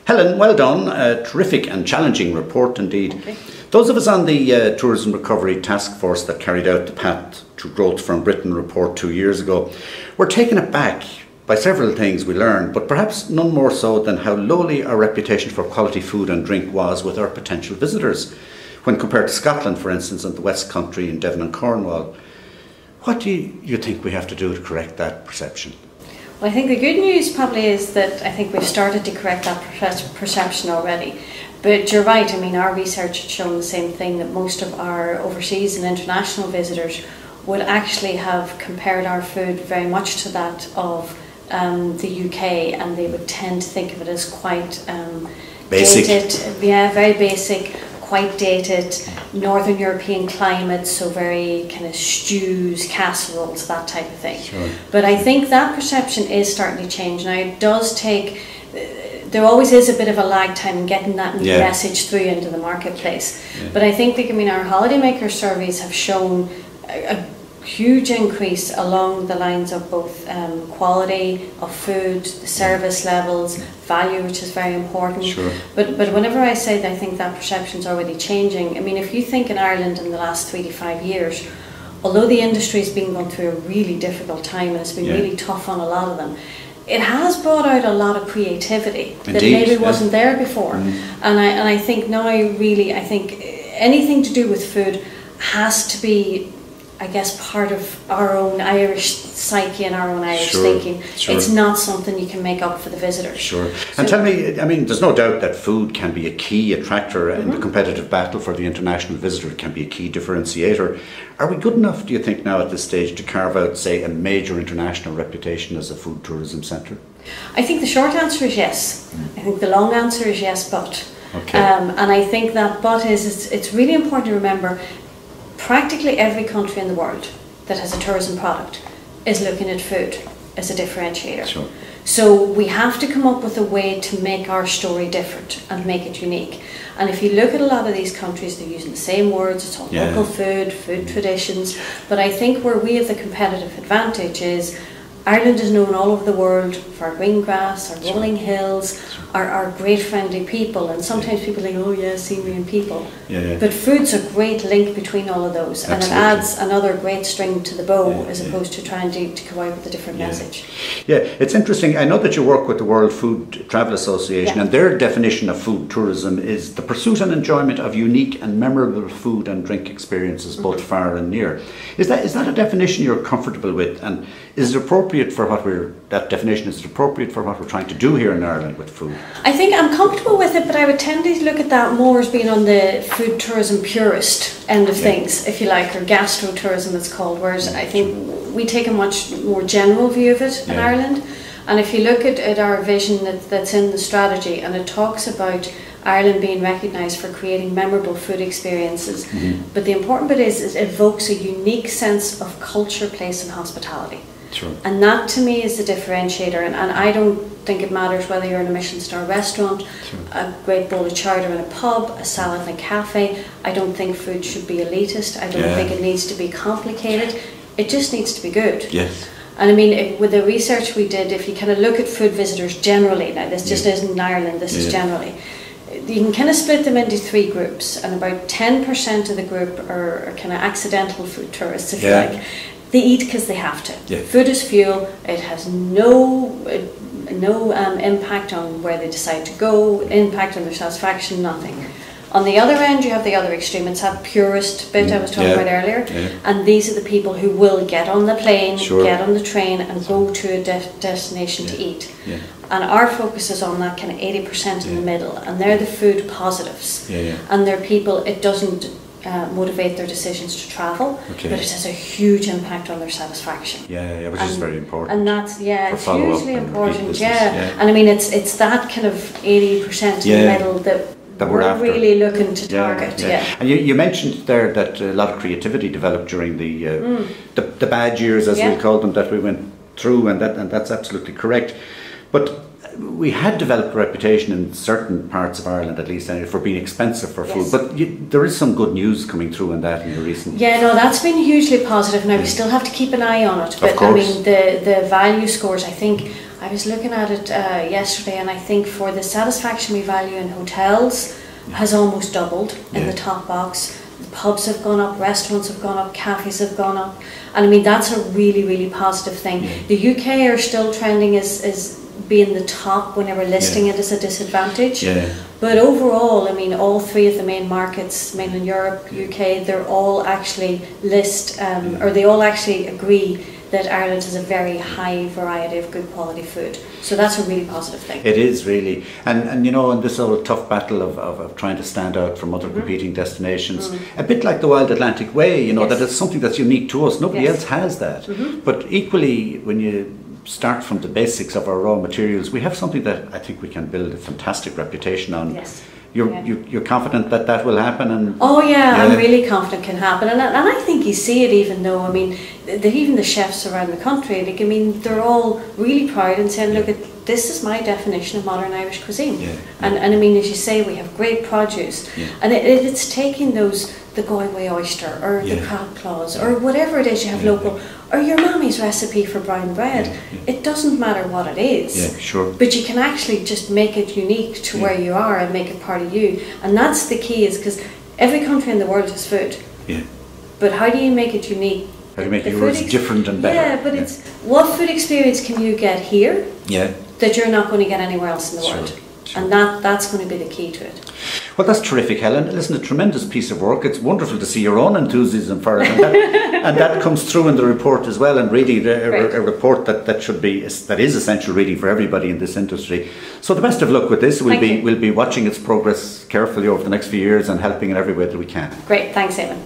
Helen, well done. A terrific and challenging report indeed. Okay. Those of us on the Tourism Recovery Task Force that carried out the Path to Growth from Britain report 2 years ago were taken aback by several things we learned, but perhaps none more so than how lowly our reputation for quality food and drink was with our potential visitors, when compared to Scotland, for instance, and the West Country in Devon and Cornwall. What do you think we have to do to correct that perception? Well, I think the good news probably is that I think we've started to correct that perception already. But you're right, I mean, our research had shown the same thing, that most of our overseas and international visitors would actually have compared our food very much to that of the UK, and they would tend to think of it as quite basic. Dated. Yeah, very basic, quite dated, Northern European climate, so very kind of stews, casseroles, that type of thing. Sure. But I think that perception is starting to change. Now, it does take, there always is a bit of a lag time in getting that message through into the marketplace. Yeah. But I think, our holidaymaker surveys have shown a huge increase along the lines of both quality of food, the service levels, value, which is very important. Sure. But whenever I say that I think that perception is already changing, I mean, if you think in Ireland in the last 3 to 5 years, although the industry's been going through a really difficult time and it's been really tough on a lot of them, it has brought out a lot of creativity that maybe wasn't there before. And I think now I think anything to do with food has to be, I guess, part of our own Irish psyche and our own Irish thinking. Sure. It's not something you can make up for the visitors. Sure. And tell me, I mean, there's no doubt that food can be a key attractor in the competitive battle for the international visitor. It can be a key differentiator. Are we good enough, do you think, now at this stage to carve out, say, a major international reputation as a food tourism centre? I think the short answer is yes. I think the long answer is yes, but. Okay. And I think that but is, it's really important to remember, practically every country in the world that has a tourism product is looking at food as a differentiator. Sure. So we have to come up with a way to make our story different and make it unique. And if you look at a lot of these countries, they're using the same words, it's all local food traditions. But I think where we have the competitive advantage is Ireland is known all over the world for our green grass, our rolling hills, our great friendly people, and sometimes people think, oh yeah, scenery and people. But food's a great link between all of those, and it adds another great string to the bow as opposed to trying to come out with a different message. Yeah, it's interesting. I know that you work with the World Food Travel Association, and their definition of food tourism is the pursuit and enjoyment of unique and memorable food and drink experiences, both far and near. Is that a definition you're comfortable with, and is it appropriate for that definition is appropriate for what we're trying to do here in Ireland with food? I think I'm comfortable with it, but I would tend to look at that more as being on the food tourism purist end of things, if you like, or gastro-tourism it's called, whereas I think we take a much more general view of it in Ireland. And if you look at our vision that's in the strategy, and it talks about Ireland being recognised for creating memorable food experiences, but the important bit is it evokes a unique sense of culture, place and hospitality. Sure. And that to me is the differentiator, and I don't think it matters whether you're in a Michelin star restaurant, a great bowl of chowder in a pub, a salad in a cafe. I don't think food should be elitist. I don't think it needs to be complicated. It just needs to be good. Yes. And I mean, with the research we did, if you kind of look at food visitors generally, now this just isn't in Ireland, this is generally, you can kind of split them into 3 groups, and about 10% of the group are kind of accidental food tourists, if you like. They eat because they have to. Food is fuel. It has no impact on where they decide to go, impact on their satisfaction, nothing. On the other end, you have the other extreme. It's that purist bit I was talking about earlier. And these are the people who will get on the plane, get on the train and go to a destination to eat. And our focus is on that kind of 80% in the middle. And they're the food positives. And they're people, it doesn't motivate their decisions to travel, but it has a huge impact on their satisfaction. Which is very important. And that's it's hugely important. And I mean, it's that kind of 80% in the middle that we're really looking to target. And you mentioned there that a lot of creativity developed during the bad years, as we call them, that we went through, and that's absolutely correct. But we had developed a reputation in certain parts of Ireland, at least, for being expensive for food. But there is some good news coming through in that in the recent. That's been hugely positive. Now we still have to keep an eye on it. But I mean, the value scores. I think I was looking at it yesterday, and I think for the satisfaction we value in hotels has almost doubled in the top box. The pubs have gone up, restaurants have gone up, cafes have gone up, and I mean that's a really, really positive thing. The UK are still trending as being the top whenever listing it as a disadvantage. But overall, I mean, all three of the main markets, mainland Europe, UK, they're all actually or they all actually agree that Ireland has a very high variety of good quality food. So that's a really positive thing. It is really. And you know, in this old tough battle of trying to stand out from other competing destinations, a bit like the Wild Atlantic Way, you know, that it's something that's unique to us. Nobody else has that. But equally, when you start from the basics of our raw materials, we have something that I think we can build a fantastic reputation on. You're confident that that will happen? And I'm really confident it can happen, and I think you see it, even though, I mean, even the chefs around the country, like, I mean, they're all really proud and saying, look, this is my definition of modern Irish cuisine. And I mean, as you say, we have great produce, and it's taking the Galway oyster or the crab claws or whatever it is you have local, or your mommy's recipe for brown bread. It doesn't matter what it is, but you can actually just make it unique to where you are and make it part of you. And that's the key, is because every country in the world has food, but how do you make it unique? How do you make yours different and better? But it's what food experience can you get here that you're not going to get anywhere else in the world? And that's going to be the key to it. Well, that's terrific, Helen. Listen, a tremendous piece of work. It's wonderful to see your own enthusiasm for it, and that comes through in the report as well. And reading a report that is essential reading for everybody in this industry. So the best of luck with this. We'll be watching its progress carefully over the next few years and helping in every way that we can. Great, thanks, Eamon.